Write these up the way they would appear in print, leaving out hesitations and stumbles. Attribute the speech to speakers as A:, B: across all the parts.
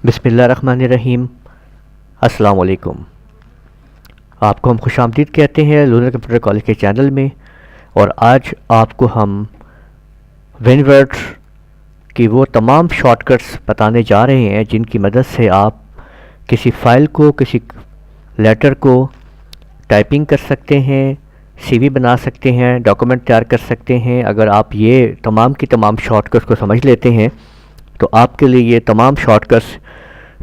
A: بسم اللہ الرحمن الرحیم۔ السلام علیکم۔ آپ کو ہم خوش آمدید کہتے ہیں لونر کمپیوٹر کالج کے چینل میں، اور آج آپ کو ہم ونورڈ کی وہ تمام شارٹ کٹس بتانے جا رہے ہیں جن کی مدد سے آپ کسی فائل کو، کسی لیٹر کو ٹائپنگ کر سکتے ہیں، سی وی بنا سکتے ہیں، ڈاکومنٹ تیار کر سکتے ہیں۔ اگر آپ یہ تمام کی تمام شارٹ کٹس کو سمجھ لیتے ہیں تو آپ کے لیے یہ تمام شارٹ کٹس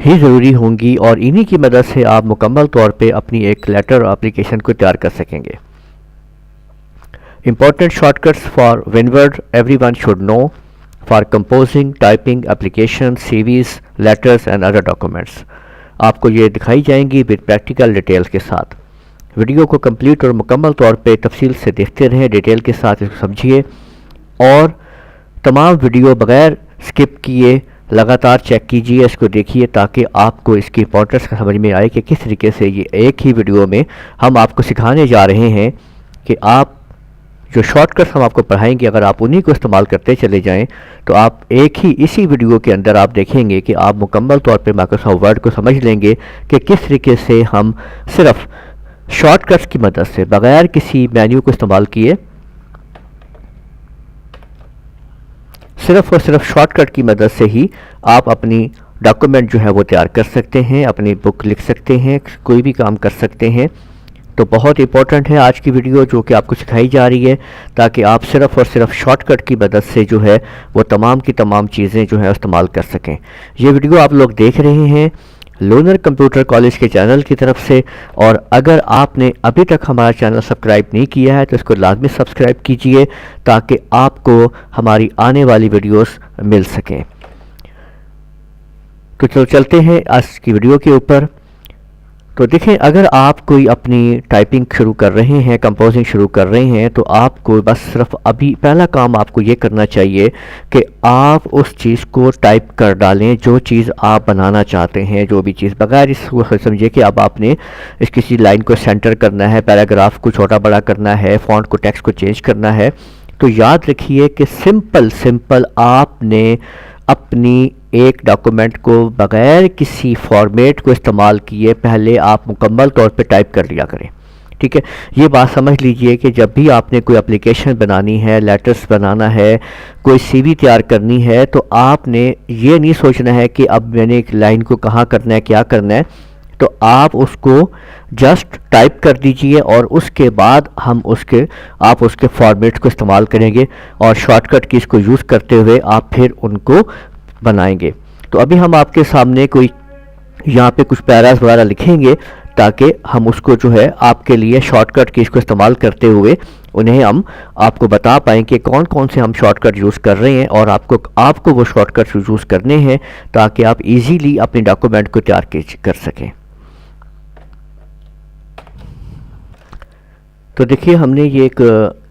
A: ہی ضروری ہوں گی، اور انہی کی مدد سے آپ مکمل طور پہ اپنی ایک لیٹر اپلیکیشن کو تیار کر سکیں گے۔ Important shortcuts for WinWord everyone should know for composing, typing application, CVs, letters and other documents. آپ کو یہ دکھائی جائیں گی ود پریکٹیکل ڈیٹیلز کے ساتھ۔ ویڈیو کو کمپلیٹ اور مکمل طور پہ تفصیل سے دیکھتے رہیں، ڈیٹیل کے ساتھ اس کو سمجھیے، اور تمام ویڈیو بغیر سکپ کیے لگاتار چیک کیجئے، اس کو دیکھیے تاکہ آپ کو اس کی امپورٹنس کا سمجھ میں آئے کہ کس طریقے سے یہ ایک ہی ویڈیو میں ہم آپ کو سکھانے جا رہے ہیں کہ آپ جو شارٹ کٹس ہم آپ کو پڑھائیں گے، اگر آپ انہی کو استعمال کرتے چلے جائیں تو آپ ایک ہی اسی ویڈیو کے اندر آپ دیکھیں گے کہ آپ مکمل طور پہ مائکروسافٹ ورڈ کو سمجھ لیں گے کہ کس طریقے سے ہم صرف شارٹ کٹس کی مدد سے بغیر کسی مینیو کو استعمال کیے، صرف اور صرف شارٹ کٹ کی مدد سے ہی آپ اپنی ڈاکومنٹ جو ہے وہ تیار کر سکتے ہیں، اپنی بک لکھ سکتے ہیں، کوئی بھی کام کر سکتے ہیں۔ تو بہت امپورٹنٹ ہے آج کی ویڈیو جو کہ آپ کو سکھائی جا رہی ہے، تاکہ آپ صرف اور صرف شارٹ کٹ کی مدد سے جو ہے وہ تمام کی تمام چیزیں جو ہے استعمال کر سکیں۔ یہ ویڈیو آپ لوگ دیکھ رہے ہیں لونر کمپیوٹر کالج کے چینل کی طرف سے، اور اگر آپ نے ابھی تک ہمارا چینل سبسکرائب نہیں کیا ہے تو اس کو لازمی سبسکرائب کیجئے تاکہ آپ کو ہماری آنے والی ویڈیوز مل سکیں۔ تو چلو چلتے ہیں آج کی ویڈیو کے اوپر۔ تو دیکھیں، اگر آپ کوئی اپنی ٹائپنگ شروع کر رہے ہیں، کمپوزنگ شروع کر رہے ہیں، تو آپ کو بس صرف ابھی پہلا کام آپ کو یہ کرنا چاہیے کہ آپ اس چیز کو ٹائپ کر ڈالیں جو چیز آپ بنانا چاہتے ہیں، جو بھی چیز، بغیر اس کو سمجھے کہ اب آپ نے اس کسی لائن کو سینٹر کرنا ہے، پیراگراف کو چھوٹا بڑا کرنا ہے، فونٹ کو، ٹیکسٹ کو چینج کرنا ہے۔ تو یاد رکھیے کہ سمپل آپ نے اپنی ایک ڈاکومنٹ کو بغیر کسی فارمیٹ کو استعمال کیے پہلے آپ مکمل طور پہ ٹائپ کر لیا کریں، ٹھیک ہے؟ یہ بات سمجھ لیجئے کہ جب بھی آپ نے کوئی اپلیکیشن بنانی ہے، لیٹرز بنانا ہے، کوئی سی وی تیار کرنی ہے، تو آپ نے یہ نہیں سوچنا ہے کہ اب میں نے ایک لائن کو کہاں کرنا ہے، کیا کرنا ہے۔ تو آپ اس کو جسٹ ٹائپ کر دیجئے، اور اس کے بعد آپ اس کے فارمیٹ کو استعمال کریں گے، اور شارٹ کٹ کیز کو یوز کرتے ہوئے آپ پھر ان کو بنائیں گے۔ تو ابھی ہم آپ کے سامنے کوئی یہاں پہ کچھ پیراز وغیرہ لکھیں گے تاکہ ہم اس کو جو ہے آپ کے لیے شارٹ کٹ کیز کو استعمال کرتے ہوئے انہیں ہم آپ کو بتا پائیں کہ کون کون سے ہم شارٹ کٹ یوز کر رہے ہیں، اور آپ کو وہ شارٹ کٹ یوز کرنے ہیں تاکہ آپ ایزیلی اپنی ڈاکومنٹ کو تیار کر سکیں۔ تو دیکھیے، ہم نے یہ ایک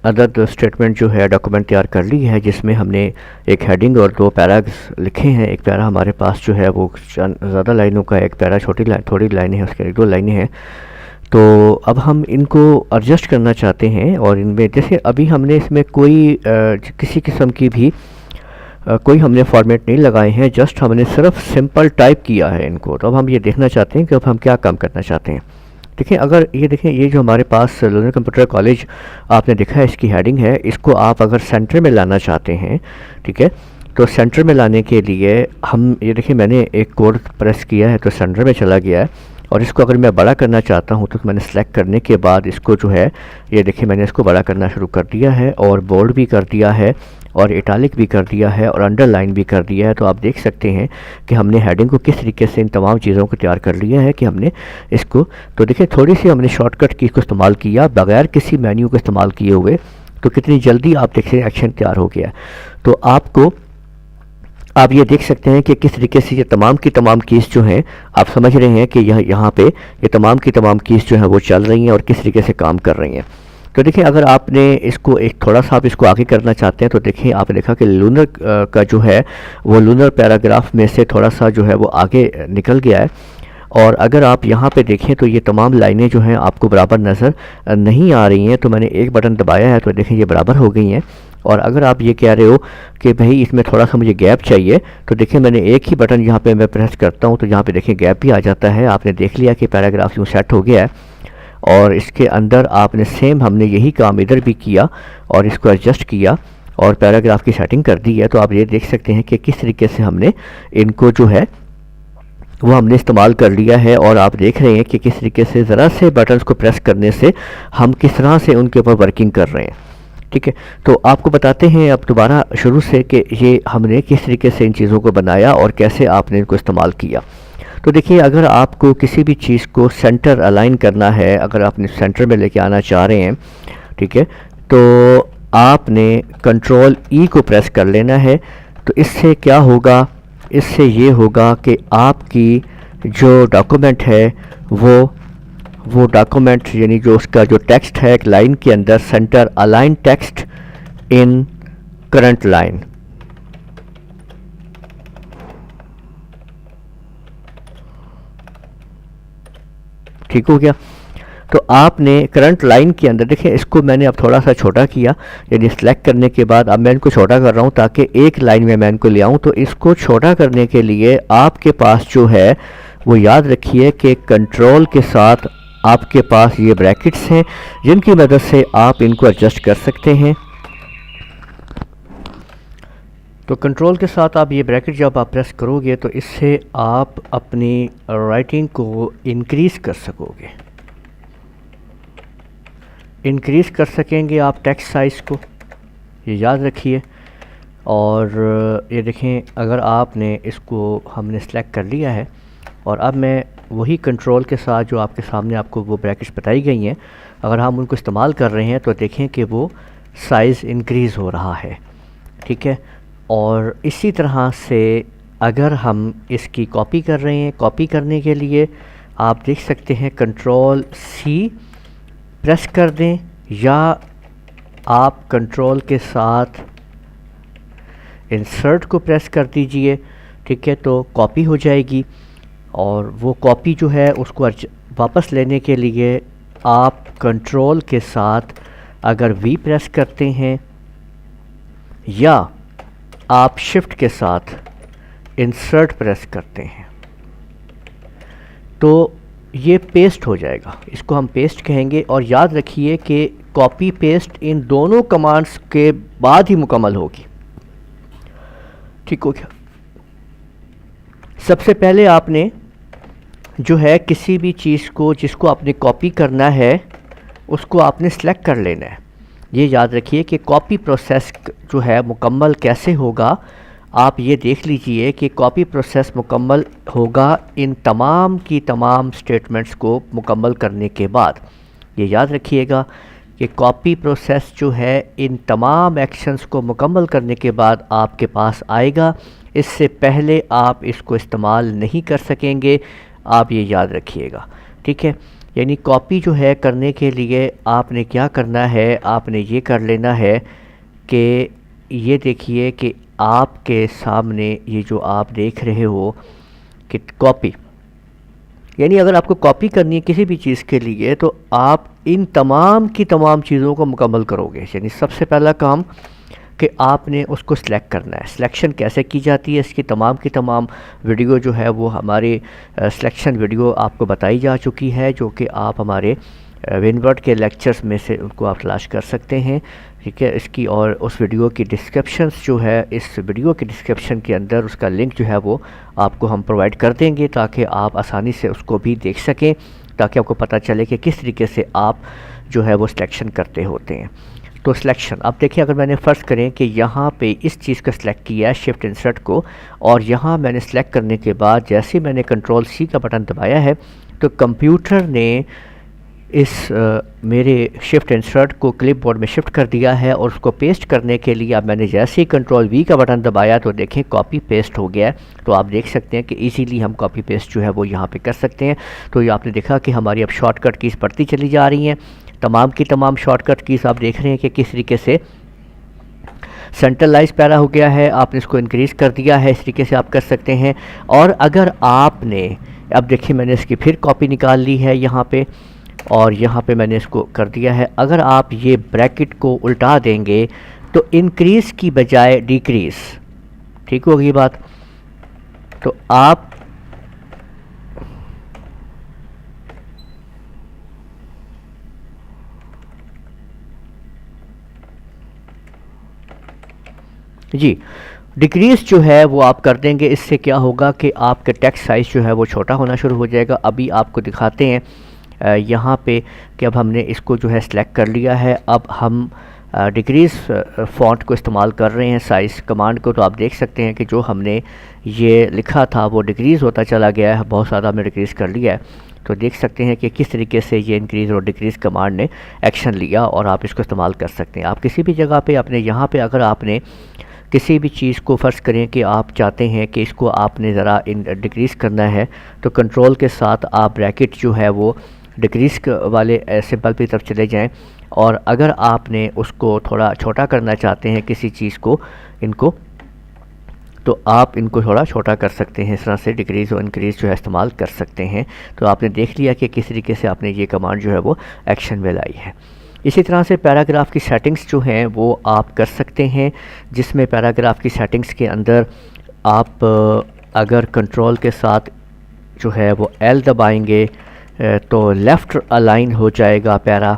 A: عدد اسٹیٹمنٹ جو ہے ڈاکومنٹ تیار کر لی ہے، جس میں ہم نے ایک ہیڈنگ اور 2 پیراز لکھے ہیں۔ ایک پیرا ہمارے پاس جو ہے وہ زیادہ لائنوں کا ہے، ایک پیرا تھوڑی لائنیں ہیں، اس کے 2 لائنیں ہیں۔ تو اب ہم ان کو ایڈجسٹ کرنا چاہتے ہیں، اور ان میں جیسے ابھی ہم نے اس میں کوئی کسی قسم کی بھی کوئی ہم نے فارمیٹ نہیں لگائے ہیں، جسٹ ہم نے صرف سمپل ٹائپ کیا ہے ان کو۔ تو اب ہم یہ دیکھنا چاہتے ہیں کہ اب ہم کیا کام کرنا چاہتے ہیں۔ دیکھیں، اگر یہ جو ہمارے پاس لونر کمپیوٹر کالج آپ نے دیکھا ہے، اس کی ہیڈنگ ہے، اس کو آپ اگر سینٹر میں لانا چاہتے ہیں، ٹھیک ہے، تو سینٹر میں لانے کے لیے ہم یہ دیکھیں، میں نے ایک کوڈ پریس کیا ہے تو سینٹر میں چلا گیا ہے، اور اس کو اگر میں بڑا کرنا چاہتا ہوں تو میں نے سلیکٹ کرنے کے بعد اس کو جو ہے یہ دیکھیں میں نے اس کو بڑا کرنا شروع کر دیا ہے، اور بولڈ بھی کر دیا ہے، اور اٹیلک بھی کر دیا ہے، اور انڈر لائن بھی کر دیا ہے۔ تو آپ دیکھ سکتے ہیں کہ ہم نے ہیڈنگ کو کس طریقے سے ان تمام چیزوں کو تیار کر لیا ہے کہ ہم نے اس کو، تو دیکھیں تھوڑی سی ہم نے شارٹ کٹ کی کو استعمال کیا بغیر کسی مینیو کو استعمال کیے ہوئے، تو کتنی جلدی آپ دیکھ سکتے ہیں ایکشن تیار ہو گیا۔ تو آپ یہ دیکھ سکتے ہیں کہ کس طریقے سے یہ تمام کی تمام کیز جو ہیں آپ سمجھ رہے ہیں کہ یہاں پہ یہ تمام کی تمام کیز جو ہیں وہ چل رہی ہیں اور کس طریقے سے کام کر رہی ہیں۔ تو دیکھیں، اگر آپ نے اس کو ایک تھوڑا سا آپ اس کو آگے کرنا چاہتے ہیں تو دیکھیں آپ نے دیکھا کہ لونر کا جو ہے وہ لونر پیراگراف میں سے تھوڑا سا جو ہے وہ آگے نکل گیا ہے، اور اگر آپ یہاں پہ دیکھیں تو یہ تمام لائنیں جو ہیں آپ کو برابر نظر نہیں آ رہی ہیں۔ تو میں نے ایک بٹن دبایا ہے تو دیکھیں یہ برابر ہو گئی ہیں۔ اور اگر آپ یہ کہہ رہے ہو کہ بھئی اس میں تھوڑا سا مجھے گیپ چاہیے، تو دیکھیں میں نے ایک ہی بٹن یہاں پہ میں پریس کرتا ہوں تو یہاں پہ دیکھیں گیپ بھی آ جاتا ہے. آپ نے دیکھ لیا کہ پیراگراف یوں سیٹ ہو گیا ہے. اور اس کے اندر آپ نے سیم ہم نے یہی کام ادھر بھی کیا اور اس کو ایڈجسٹ کیا اور پیراگراف کی سیٹنگ کر دی ہے. تو آپ یہ دیکھ سکتے ہیں کہ کس طریقے سے ہم نے ان کو جو ہے وہ ہم نے استعمال کر لیا ہے. اور آپ دیکھ رہے ہیں کہ کس طریقے سے ذرا سے بٹنز کو پریس کرنے سے ہم کس طرح سے ان کے اوپر ورکنگ کر رہے ہیں. ٹھیک ہے، تو آپ کو بتاتے ہیں اب دوبارہ شروع سے کہ یہ ہم نے کس طریقے سے ان چیزوں کو بنایا اور کیسے آپ نے ان کو استعمال کیا. تو دیکھیے اگر آپ کو کسی بھی چیز کو سینٹر الائن کرنا ہے، اگر آپ نے سینٹر میں لے کے آنا چاہ رہے ہیں، ٹھیک ہے، تو آپ نے کنٹرول ای کو پریس کر لینا ہے. تو اس سے کیا ہوگا؟ اس سے یہ ہوگا کہ آپ کی جو ڈاکومنٹ ہے وہ ڈاکومنٹ یعنی جو اس کا جو ٹیکسٹ ہے ایک لائن کے اندر centre align text in current line. ٹھیک ہو گیا؟ تو آپ نے کرنٹ لائن کے اندر دیکھیں اس کو میں نے اب تھوڑا سا چھوٹا کیا، یعنی سلیکٹ کرنے کے بعد اب میں ان کو چھوٹا کر رہا ہوں تاکہ ایک لائن میں ان کو لے آؤں. تو اس کو چھوٹا کرنے کے لیے آپ کے پاس جو ہے وہ یاد رکھیے کہ کنٹرول کے ساتھ آپ کے پاس یہ بریکٹس ہیں جن کی مدد سے آپ ان کو ایڈجسٹ کر سکتے ہیں. تو کنٹرول کے ساتھ آپ یہ بریکٹ جب آپ پریس کرو گے تو اس سے آپ اپنی رائٹنگ کو انکریز کر سکو گے، انکریز کر سکیں گے آپ ٹیکسٹ سائز کو، یہ یاد رکھیے. اور یہ دیکھیں اگر آپ نے اس کو ہم نے سلیکٹ کر لیا ہے اور اب میں وہی کنٹرول کے ساتھ جو آپ کے سامنے آپ کو وہ بریکٹس بتائی گئی ہیں اگر ہم ان کو استعمال کر رہے ہیں تو دیکھیں کہ وہ سائز انکریز ہو رہا ہے. ٹھیک ہے، اور اسی طرح سے اگر ہم اس کی کاپی کر رہے ہیں، کاپی کرنے کے لیے آپ دیکھ سکتے ہیں کنٹرول سی پریس کر دیں یا آپ کنٹرول کے ساتھ انسرٹ کو پریس کر دیجئے. ٹھیک ہے، تو کاپی ہو جائے گی. اور وہ کاپی جو ہے اس کو واپس لینے کے لیے آپ کنٹرول کے ساتھ اگر وی پریس کرتے ہیں یا آپ شفٹ کے ساتھ انسرٹ پریس کرتے ہیں تو یہ پیسٹ ہو جائے گا. اس کو ہم پیسٹ کہیں گے. اور یاد رکھیے کہ کاپی پیسٹ ان دونوں کمانڈز کے بعد ہی مکمل ہوگی. ٹھیک ہو گیا؟ سب سے پہلے آپ نے جو ہے کسی بھی چیز کو جس کو آپ نے کاپی کرنا ہے اس کو آپ نے سلیکٹ کر لینا ہے. یہ یاد رکھیے کہ کاپی پروسیس جو ہے مکمل کیسے ہوگا. آپ یہ دیکھ لیجئے کہ کاپی پروسیس مکمل ہوگا ان تمام کی تمام سٹیٹمنٹس کو مکمل کرنے کے بعد. یہ یاد رکھیے گا کہ کاپی پروسیس جو ہے ان تمام ایکشنز کو مکمل کرنے کے بعد آپ کے پاس آئے گا. اس سے پہلے آپ اس کو استعمال نہیں کر سکیں گے، آپ یہ یاد رکھیے گا. ٹھیک ہے، یعنی کاپی جو ہے کرنے کے لیے آپ نے کیا کرنا ہے، آپ نے یہ کر لینا ہے کہ یہ دیکھیے کہ آپ کے سامنے یہ جو آپ دیکھ رہے ہو کہ کاپی، یعنی اگر آپ کو کاپی کرنی ہے کسی بھی چیز کے لیے تو آپ ان تمام کی تمام چیزوں کو مکمل کرو گے. یعنی سب سے پہلا کام کہ آپ نے اس کو سلیکٹ کرنا ہے. سلیکشن کیسے کی جاتی ہے اس کی تمام کی تمام ویڈیو جو ہے وہ ہمارے سلیکشن ویڈیو آپ کو بتائی جا چکی ہے جو کہ آپ ہمارے ونورڈ کے لیکچرز میں سے ان کو آپ تلاش کر سکتے ہیں. ٹھیک ہے، اس کی اور اس ویڈیو کی ڈسکرپشنز جو ہے اس ویڈیو کی ڈسکرپشن کے اندر اس کا لنک جو ہے وہ آپ کو ہم پرووائڈ کر دیں گے تاکہ آپ آسانی سے اس کو بھی دیکھ سکیں، تاکہ آپ کو پتہ چلے کہ کس طریقے سے آپ جو ہے وہ سلیکشن کرتے ہوتے ہیں. تو سلیکشن اب دیکھیں اگر میں نے فرض کریں کہ یہاں پہ اس چیز کا سلیکٹ کیا ہے شفٹ انسرٹ کو، اور یہاں میں نے سلیکٹ کرنے کے بعد جیسے میں نے کنٹرول سی کا بٹن دبایا ہے تو کمپیوٹر نے اس میرے شفٹ انسرٹ کو کلپ بورڈ میں شفٹ کر دیا ہے. اور اس کو پیسٹ کرنے کے لیے اب میں نے جیسے ہی کنٹرول وی کا بٹن دبایا تو دیکھیں کاپی پیسٹ ہو گیا ہے. تو آپ دیکھ سکتے ہیں کہ ایزیلی ہم کاپی پیسٹ جو ہے وہ یہاں پہ کر سکتے ہیں. تو یہ آپ نے دیکھا کہ ہماری اب شارٹ کٹ کیز بڑھتی چلی جا رہی ہیں. تمام کی تمام شارٹ کٹ کیز آپ دیکھ رہے ہیں کہ کس طریقے سے سینٹرلائز پیرا ہو گیا ہے. آپ نے اس کو انکریز کر دیا ہے، اس طریقے سے آپ کر سکتے ہیں. اور اگر آپ نے اب دیکھیں میں نے اس کی پھر کاپی نکال لی ہے یہاں پہ اور یہاں پہ میں نے اس کو کر دیا ہے. اگر آپ یہ بریکٹ کو الٹا دیں گے تو انکریز کی بجائے ڈیکریز، ٹھیک ہوگی بات؟ تو آپ جی ڈیکریز جو ہے وہ آپ کر دیں گے، اس سے کیا ہوگا کہ آپ کا ٹیکسٹ سائز جو ہے وہ چھوٹا ہونا شروع ہو جائے گا۔ ابھی آپ کو دکھاتے ہیں یہاں پہ کہ اب ہم نے اس کو جو ہے سلیکٹ کر لیا ہے، اب ہم ڈیکریز فونٹ کو استعمال کر رہے ہیں سائز کمانڈ کو، تو آپ دیکھ سکتے ہیں کہ جو ہم نے یہ لکھا تھا وہ ڈیکریز ہوتا چلا گیا ہے، بہت زیادہ ہم نے ڈیکریز کر لیا ہے۔ تو دیکھ سکتے ہیں کہ کس طریقے سے یہ انکریز اور ڈیکریز کمانڈ نے ایکشن لیا، اور آپ اس کو استعمال کر سکتے ہیں۔ آپ کسی بھی جگہ پہ اپنے یہاں پہ اگر آپ نے کسی بھی چیز کو فرض کریں کہ آپ چاہتے ہیں کہ اس کو آپ نے ذرا ڈیکریز کرنا ہے، تو کنٹرول کے ساتھ آپ بریکٹ جو ہے وہ ڈیکریز والے سمبل کی طرف چلے جائیں، اور اگر آپ نے اس کو تھوڑا چھوٹا کرنا چاہتے ہیں کسی چیز کو، ان کو، تو آپ ان کو تھوڑا چھوٹا کر سکتے ہیں، اس طرح سے ڈیکریز اور انکریز جو ہے استعمال کر سکتے ہیں۔ تو آپ نے دیکھ لیا کہ کس طریقے سے آپ نے یہ کمانڈ جو ہے وہ ایکشن میں لائی ہے۔ اسی طرح سے پیراگراف کی سیٹنگز جو ہیں وہ آپ کر سکتے ہیں، جس میں پیراگراف کی سیٹنگز کے اندر آپ اگر کنٹرول کے ساتھ جو ہے وہ ایل دبائیں گے تو لیفٹ الائن ہو جائے گا پیرا،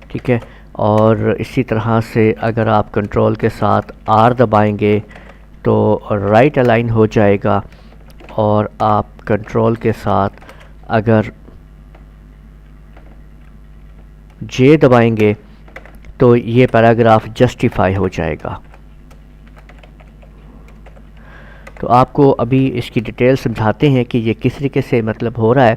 A: ٹھیک ہے، اور اسی طرح سے اگر آپ کنٹرول کے ساتھ آر دبائیں گے تو رائٹ الائن ہو جائے گا، اور آپ کنٹرول کے ساتھ اگر جے دبائیں گے تو یہ پیراگراف جسٹیفائی ہو جائے گا۔ تو آپ کو ابھی اس کی ڈیٹیل سمجھاتے ہیں کہ یہ کس طریقے سے مطلب ہو رہا ہے،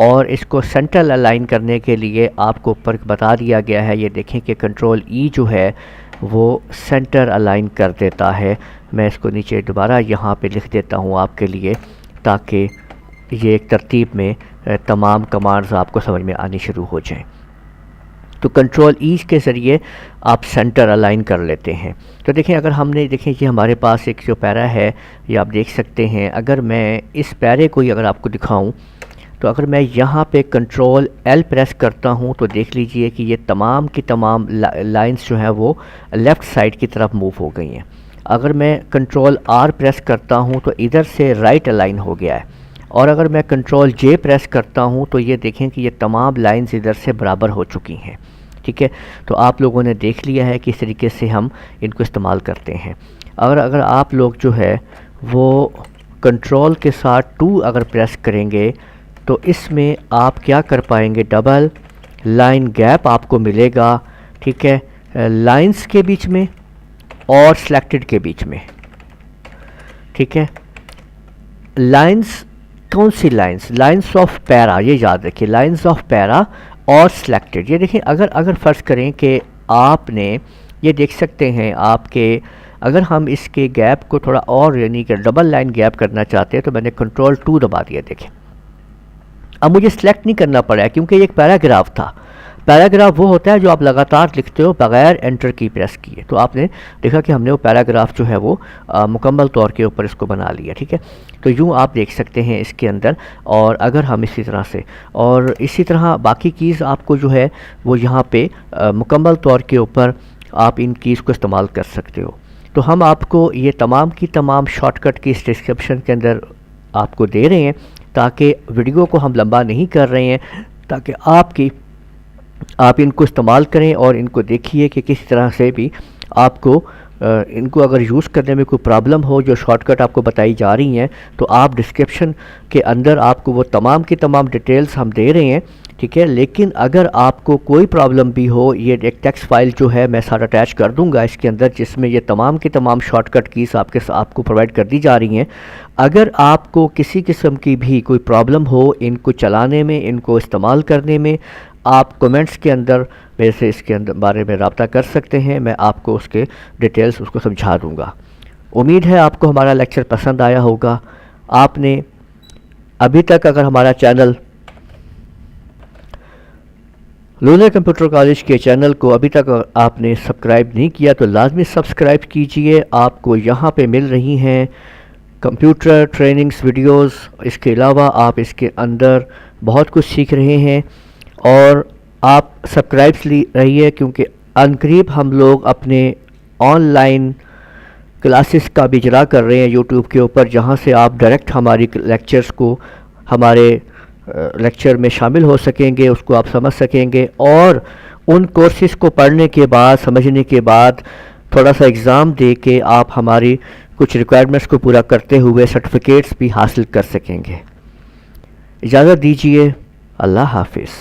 A: اور اس کو سینٹرل الائن کرنے کے لیے آپ کو اوپر بتا دیا گیا ہے، یہ دیکھیں کہ کنٹرول ای جو ہے وہ سینٹر الائن کر دیتا ہے۔ میں اس کو نیچے دوبارہ یہاں پہ لکھ دیتا ہوں آپ کے لیے، تاکہ یہ ایک ترتیب میں تمام کمانڈز آپ کو سمجھ میں آنی شروع ہو جائیں۔ تو کنٹرول ای کے ذریعے آپ سینٹر الائن کر لیتے ہیں۔ تو دیکھیں اگر ہم نے دیکھیں یہ ہمارے پاس ایک جو پیرا ہے، یہ آپ دیکھ سکتے ہیں، اگر میں اس پیرے کو اگر آپ کو دکھاؤں تو اگر میں یہاں پہ کنٹرول ایل پریس کرتا ہوں تو دیکھ لیجئے کہ یہ تمام کی تمام لائنز جو ہیں وہ لیفٹ سائڈ کی طرف موو ہو گئی ہیں۔ اگر میں کنٹرول آر پریس کرتا ہوں تو ادھر سے رائٹ الائن ہو گیا ہے، اور اگر میں کنٹرول جے پریس کرتا ہوں تو یہ دیکھیں کہ یہ تمام لائنز ادھر سے برابر ہو چکی ہیں، ٹھیک ہے۔ تو آپ لوگوں نے دیکھ لیا ہے کہ اس طریقے سے ہم ان کو استعمال کرتے ہیں۔ اگر آپ لوگ جو ہے وہ کنٹرول کے ساتھ 2 اگر پریس کریں گے تو اس میں آپ کیا کر پائیں گے، ڈبل لائن گیپ آپ کو ملے گا، ٹھیک ہے، لائنز کے بیچ میں اور سلیکٹڈ کے بیچ میں، ٹھیک ہے۔ لائنز کون سی لائنز؟ لائنز آف پیرا، یہ یاد رکھیے، لائنز آف پیرا اور سلیکٹڈ۔ یہ دیکھیں اگر فرض کریں کہ آپ نے یہ دیکھ سکتے ہیں آپ کے، اگر ہم اس کے گیپ کو تھوڑا اور یعنی کہ ڈبل لائن گیپ کرنا چاہتے ہیں تو میں نے کنٹرول 2 دبا دیا، دیکھیں اب مجھے سلیکٹ نہیں کرنا پڑا کیونکہ یہ ایک پیراگراف تھا۔ پیراگراف وہ ہوتا ہے جو آپ لگاتار لکھتے ہو بغیر انٹر کی پریس کیے، تو آپ نے دیکھا کہ ہم نے وہ پیراگراف جو ہے وہ مکمل طور کے اوپر اس کو بنا لیا، ٹھیک ہے۔ تو یوں آپ دیکھ سکتے ہیں اس کے اندر، اور اگر ہم اسی طرح سے اور اسی طرح باقی کیز آپ کو جو ہے وہ یہاں پہ مکمل طور کے اوپر آپ ان کیز کو استعمال کر سکتے ہو۔ تو ہم آپ کو یہ تمام کی تمام شارٹ کٹ کی اس ڈسکرپشن کے اندر آپ کو دے رہے ہیں، تاکہ ویڈیو کو ہم لمبا نہیں کر رہے ہیں، تاکہ آپ ان کو استعمال کریں اور ان کو دیکھیے کہ کس طرح سے بھی آپ کو ان کو اگر یوز کرنے میں کوئی پرابلم ہو، جو شارٹ کٹ آپ کو بتائی جا رہی ہیں تو آپ ڈسکرپشن کے اندر آپ کو وہ تمام کی تمام ڈیٹیلز ہم دے رہے ہیں، ٹھیک ہے۔ لیکن اگر آپ کو کوئی پرابلم بھی ہو، یہ ایک ٹیکسٹ فائل جو ہے میں ساتھ اٹیچ کر دوں گا اس کے اندر، جس میں یہ تمام کی تمام شارٹ کٹ کیز آپ کو پرووائڈ کر دی جا رہی ہیں۔ اگر آپ کو کسی قسم کی بھی کوئی پرابلم ہو ان کو چلانے میں، ان کو استعمال کرنے میں، آپ کومنٹس کے اندر میرے سے اس کے اندر بارے میں رابطہ کر سکتے ہیں، میں آپ کو اس کے ڈیٹیلز اس کو سمجھا دوں گا۔ امید ہے آپ کو ہمارا لیکچر پسند آیا ہوگا۔ آپ نے ابھی تک اگر ہمارا چینل لونر کمپیوٹر کالج کے چینل کو ابھی تک آپ نے سبسکرائب نہیں کیا تو لازمی سبسکرائب کیجئے۔ آپ کو یہاں پہ مل رہی ہیں کمپیوٹر ٹریننگز ویڈیوز، اس کے علاوہ آپ اس کے اندر بہت کچھ سیکھ رہے ہیں، اور آپ سبسکرائب رہیے کیونکہ عنقریب ہم لوگ اپنے آن لائن کلاسز کا بھی اجرا کر رہے ہیں یوٹیوب کے اوپر، جہاں سے آپ ڈائریکٹ ہماری لیکچرز کو ہمارے لیکچر میں شامل ہو سکیں گے، اس کو آپ سمجھ سکیں گے، اور ان کورسز کو پڑھنے کے بعد، سمجھنے کے بعد تھوڑا سا ایگزام دے کے آپ ہماری کچھ ریکوائرمنٹس کو پورا کرتے ہوئے سرٹیفکیٹس بھی حاصل کر سکیں گے۔ اجازت دیجیے، اللہ حافظ۔